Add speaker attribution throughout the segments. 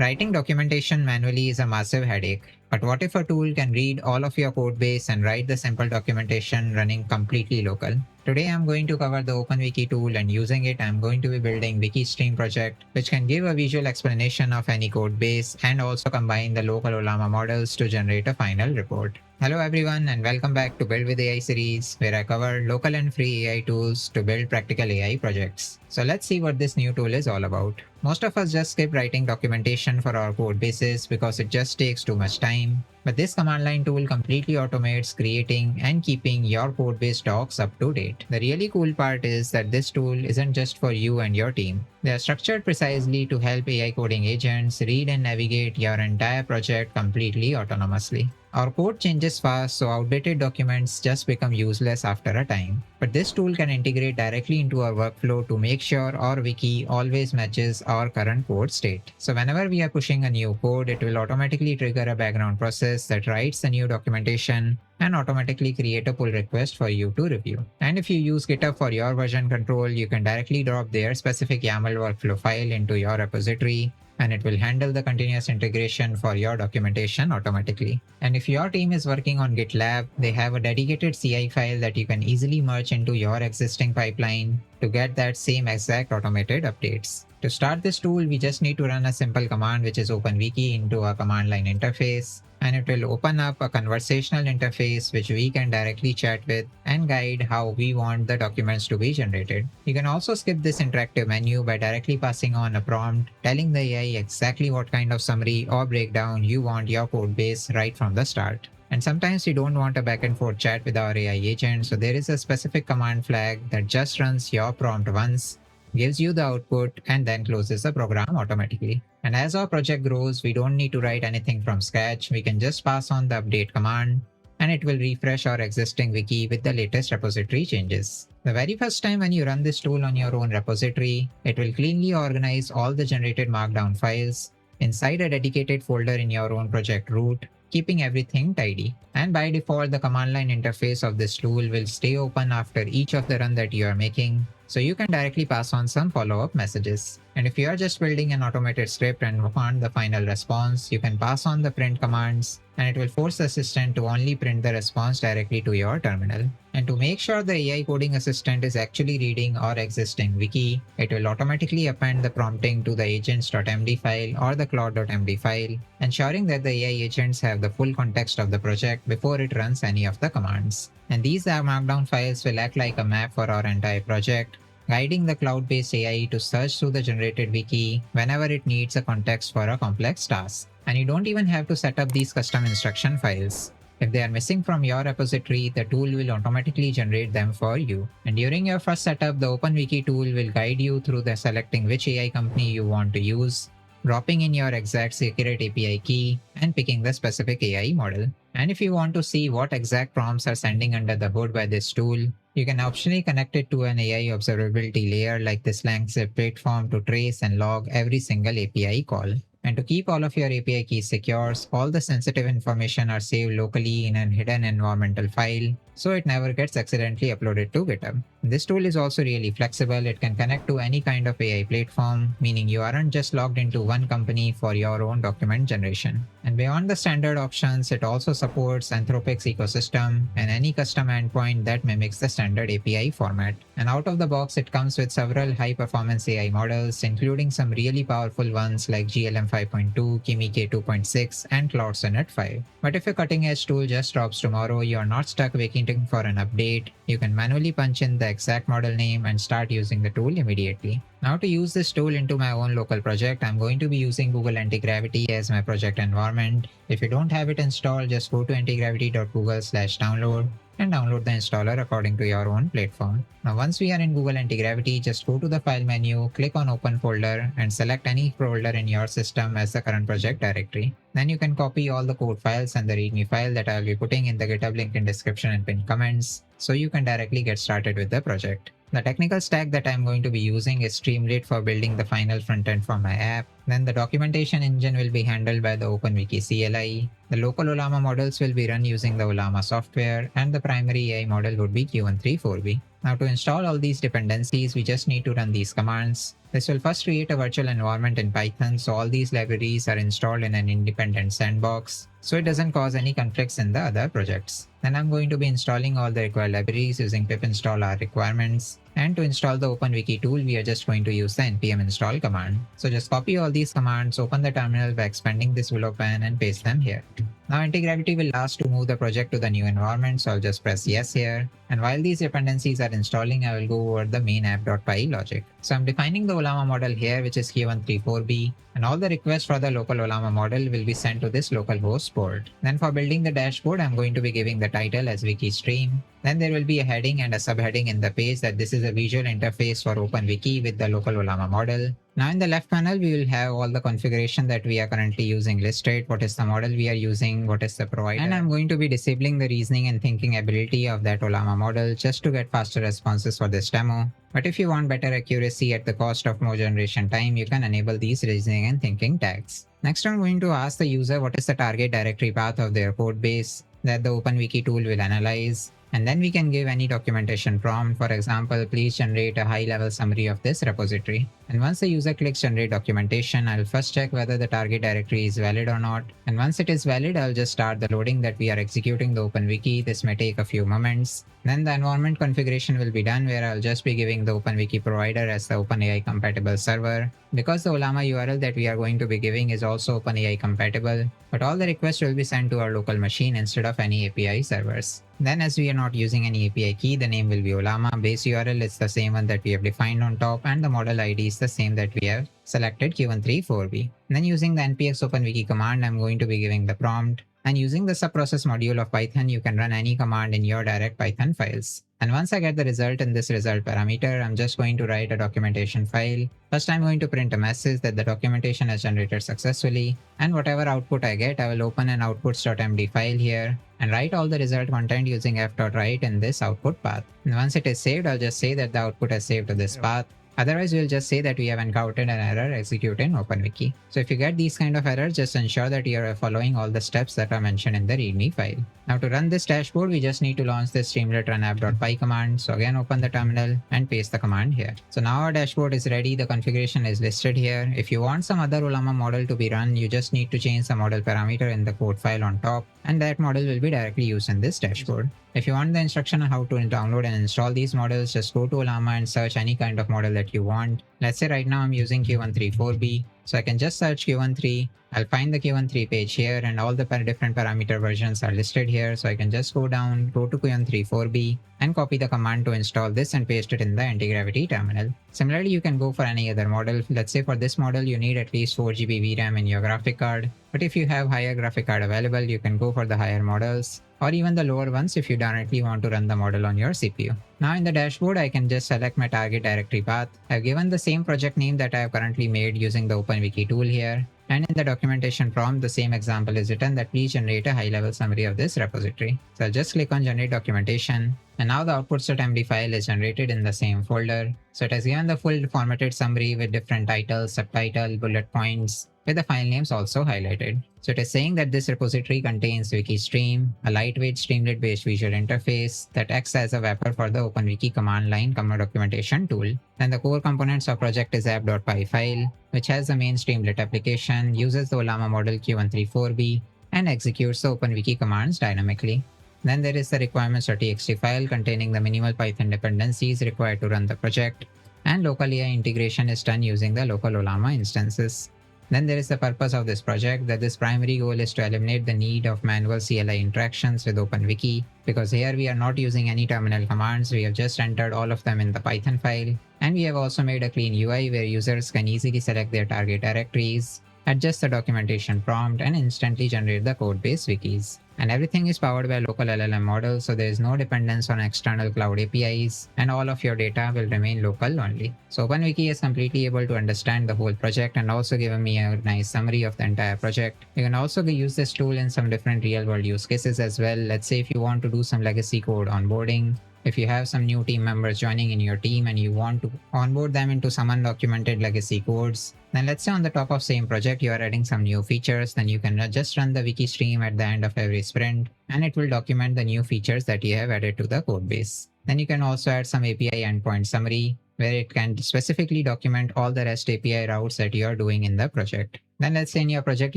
Speaker 1: Writing documentation manually is a massive headache, but what if a tool can read all of your code base and write the simple documentation running completely local? Today I'm going to cover the OpenWiki tool, and using it I'm going to be building WikiStream project which can give a visual explanation of any code base and also combine the local Ollama models to generate a final report. Hello everyone and welcome back to Build with AI series, where I cover local and free AI tools to build practical AI projects. So let's see what this new tool is all about. Most of us just skip writing documentation for our code bases because it just takes too much time. But this command line tool completely automates creating and keeping your codebase docs up to date. The really cool part is that this tool isn't just for you and your team. They are structured precisely to help AI coding agents read and navigate your entire project completely autonomously. Our code changes fast, so outdated documents just become useless after a time. But this tool can integrate directly into our workflow to make sure our wiki always matches our current code state. So whenever we are pushing a new code, it will automatically trigger a background process that writes the new documentation and automatically create a pull request for you to review. And if you use GitHub for your version control, you can directly drop their specific YAML workflow file into your repository, and it will handle the continuous integration for your documentation automatically. And if your team is working on GitLab, they have a dedicated CI file that you can easily merge into your existing pipeline to get that same exact automated updates. To start this tool, we just need to run a simple command, which is OpenWiki, into a command line interface, and it will open up a conversational interface which we can directly chat with and guide how we want the documents to be generated. You can also skip this interactive menu by directly passing on a prompt telling the AI exactly what kind of summary or breakdown you want your code base right from the start. And sometimes we don't want a back and forth chat with our AI agent, so there is a specific command flag that just runs your prompt once, gives you the output, and then closes the program automatically. And as our project grows, we don't need to write anything from scratch. We can just pass on the update command, and it will refresh our existing wiki with the latest repository changes. The very first time when you run this tool on your own repository, it will cleanly organize all the generated markdown files inside a dedicated folder in your own project root, keeping everything tidy. And by default, the command line interface of this tool will stay open after each of the run that you are making, so you can directly pass on some follow-up messages. And if you are just building an automated script and want the final response, you can pass on the print commands, and it will force the assistant to only print the response directly to your terminal. And to make sure the AI coding assistant is actually reading our existing wiki, it will automatically append the prompting to the agents.md file or the claude.md file, ensuring that the AI agents have the full context of the project before it runs any of the commands. And these markdown files will act like a map for our entire project, guiding the cloud-based AI to search through the generated wiki whenever it needs a context for a complex task. And you don't even have to set up these custom instruction files. If they are missing from your repository, the tool will automatically generate them for you. And during your first setup, the OpenWiki tool will guide you through the selecting which AI company you want to use, dropping in your exact secret API key, and picking the specific AI model. And if you want to see what exact prompts are sending under the hood by this tool, you can optionally connect it to an AI observability layer like this LangZip platform to trace and log every single API call. And to keep all of your API keys secure, all the sensitive information are saved locally in a hidden environmental file, so it never gets accidentally uploaded to GitHub. This tool is also really flexible. It can connect to any kind of AI platform, meaning you aren't just logged into one company for your own document generation. And beyond the standard options, it also supports Anthropic's ecosystem and any custom endpoint that mimics the standard API format. And out of the box, it comes with several high-performance AI models, including some really powerful ones like GLM 5.2, Kimi K2.6, and Claude Sonnet 5. But if a cutting-edge tool just drops tomorrow, you are not stuck waiting for an update. You can manually punch in the exact model name and start using the tool immediately. Now to use this tool into my own local project, I'm going to be using Google Antigravity as my project environment. If you don't have it installed, just go to antigravity.google/download and download the installer according to your own platform. Now once we are in Google Antigravity, just go to the file menu, click on open folder, and select any folder in your system as the current project directory. Then you can copy all the code files and the readme file that I'll be putting in the GitHub link in description and pinned comments, so you can directly get started with the project. The technical stack that I'm going to be using is Streamlit for building the final frontend for my app. Then the documentation engine will be handled by the OpenWiki CLI. The local Ollama models will be run using the Ollama software, and the primary AI model would be Q134B. Now to install all these dependencies, we just need to run these commands. This will first create a virtual environment in Python, so all these libraries are installed in an independent sandbox, so it doesn't cause any conflicts in the other projects. Then I'm going to be installing all the required libraries using pip install our requirements. And to install the OpenWiki tool, we are just going to use the npm install command. So just copy all these commands, open the terminal by expanding this willow pen and paste them here. Now anti-gravity will ask to move the project to the new environment, so I'll just press yes here. And while these dependencies are installing, I will go over the main app.py logic. So I'm defining the Ollama model here, which is Q134B, and all the requests for the local Ollama model will be sent to this localhost port. Then for building the dashboard, I'm going to be giving the title as wiki stream. Then there will be a heading and a subheading in the page that this is a visual interface for OpenWiki with the local Ollama model. Now in the left panel, we will have all the configuration that we are currently using listed, what is the model we are using, what is the provider. And I'm going to be disabling the reasoning and thinking ability of that Ollama model just to get faster responses for this demo. But if you want better accuracy at the cost of more generation time, you can enable these reasoning and thinking tags. Next, I'm going to ask the user what is the target directory path of their code base that the OpenWiki tool will analyze. And then we can give any documentation prompt. For example, please generate a high-level summary of this repository. And once the user clicks generate documentation, I'll first check whether the target directory is valid or not. And once it is valid, I'll just start the loading that we are executing the OpenWiki. This may take a few moments. Then the environment configuration will be done, where I'll just be giving the OpenWiki provider as the OpenAI compatible server. Because the Ollama URL that we are going to be giving is also OpenAI compatible, but all the requests will be sent to our local machine instead of any API servers. Then as we are not using any API key, the name will be Ollama. Base URL is the same one that we have defined on top, and the model ID is the same that we have selected Q134B. Then using the npx OpenWiki command, I'm going to be giving the prompt. And using the subprocess module of Python, you can run any command in your direct Python files. And once I get the result in this result parameter, I'm just going to write a documentation file. First, I'm going to print a message that the documentation has generated successfully. And whatever output I get, I will open an outputs.md file here and write all the result content using f.write in this output path. And once it is saved, I'll just say that the output has saved to this path. Otherwise, we'll just say that we have encountered an error execute in OpenWiki. So if you get these kind of errors, just ensure that you are following all the steps that are mentioned in the README file. Now to run this dashboard, we just need to launch this streamlit run app.py command. So again, open the terminal and paste the command here. So now our dashboard is ready. The configuration is listed here. If you want some other Ollama model to be run, you just need to change the model parameter in the code file on top, and that model will be directly used in this dashboard. If you want the instruction on how to download and install these models, just go to Ollama and search any kind of model that you want. Let's say right now I'm using Q134B. So I can just search Q13. I'll find the Q13 page here, and all the different parameter versions are listed here. So I can just go down, go to Q134B and copy the command to install this and paste it in the anti-gravity terminal. Similarly, you can go for any other model. Let's say for this model, you need at least 4 GB VRAM in your graphic card. But if you have higher graphic card available, you can go for the higher models, or even the lower ones if you directly want to run the model on your CPU. Now in the dashboard, I can just select my target directory path. I've given the same project name that I have currently made using the OpenWiki tool here. And in the documentation prompt, the same example is written that please generate a high-level summary of this repository. So I'll just click on generate documentation. And now the outputs.md file is generated in the same folder. So it has given the full formatted summary with different titles, subtitle, bullet points, with the file names also highlighted. So it is saying that this repository contains WikiStream, a lightweight Streamlit-based visual interface that acts as a wrapper for the OpenWiki command line command documentation tool. Then the core components of project is app.py file, which has the main Streamlit application, uses the Ollama model Q134B, and executes the OpenWiki commands dynamically. Then there is the requirements.txt file containing the minimal Python dependencies required to run the project, and local AI integration is done using the local Ollama instances. Then there is the purpose of this project, that this primary goal is to eliminate the need of manual CLI interactions with OpenWiki, because here we are not using any terminal commands, we have just entered all of them in the Python file, and we have also made a clean UI where users can easily select their target directories, adjust the documentation prompt, and instantly generate the codebase wikis. And everything is powered by local LLM models, so there is no dependence on external cloud APIs, and all of your data will remain local only. So OpenWiki is completely able to understand the whole project and also given me a nice summary of the entire project. You can also use this tool in some different real-world use cases as well. Let's say if you want to do some legacy code onboarding, if you have some new team members joining in your team and you want to onboard them into some undocumented legacy codes, then let's say on the top of same project you are adding some new features, then you can just run the wiki stream at the end of every sprint and it will document the new features that you have added to the code base. Then you can also add some API endpoint summary, where it can specifically document all the REST API routes that you are doing in the project. Then let's say in your project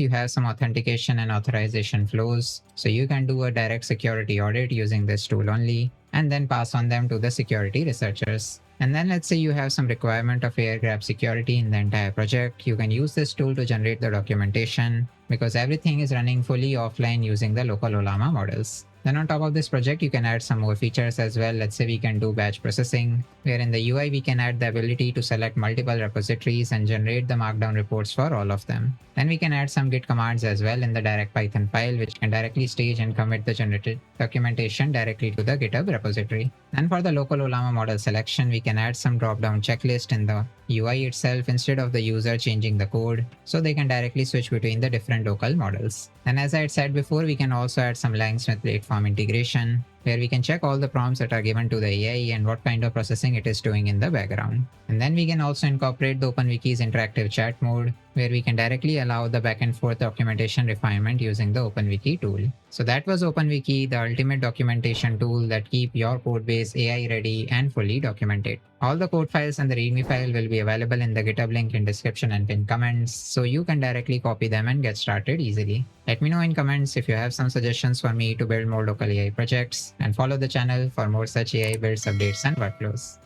Speaker 1: you have some authentication and authorization flows. So you can do a direct security audit using this tool only, and then pass on them to the security researchers. And then let's say you have some requirement of air grab security in the entire project. You can use this tool to generate the documentation because everything is running fully offline using the local Ollama models. Then on top of this project, you can add some more features as well. Let's say we can do batch processing, where in the UI we can add the ability to select multiple repositories and generate the markdown reports for all of them. Then we can add some Git commands as well in the direct Python file, which can directly stage and commit the generated documentation directly to the GitHub repository. And for the local Ollama model selection, we can add some drop-down checklist in the UI itself instead of the user changing the code, so they can directly switch between the different local models. And as I had said before, we can also add some LangChain platform integration, where we can check all the prompts that are given to the AI and what kind of processing it is doing in the background. And then we can also incorporate the OpenWiki's interactive chat mode, where we can directly allow the back and forth documentation refinement using the OpenWiki tool. So that was OpenWiki, the ultimate documentation tool that keep your codebase AI ready and fully documented. All the code files and the README file will be available in the GitHub link in description and pinned comments, so you can directly copy them and get started easily. Let me know in comments if you have some suggestions for me to build more local AI projects, and follow the channel for more such AI builds, updates, and workflows.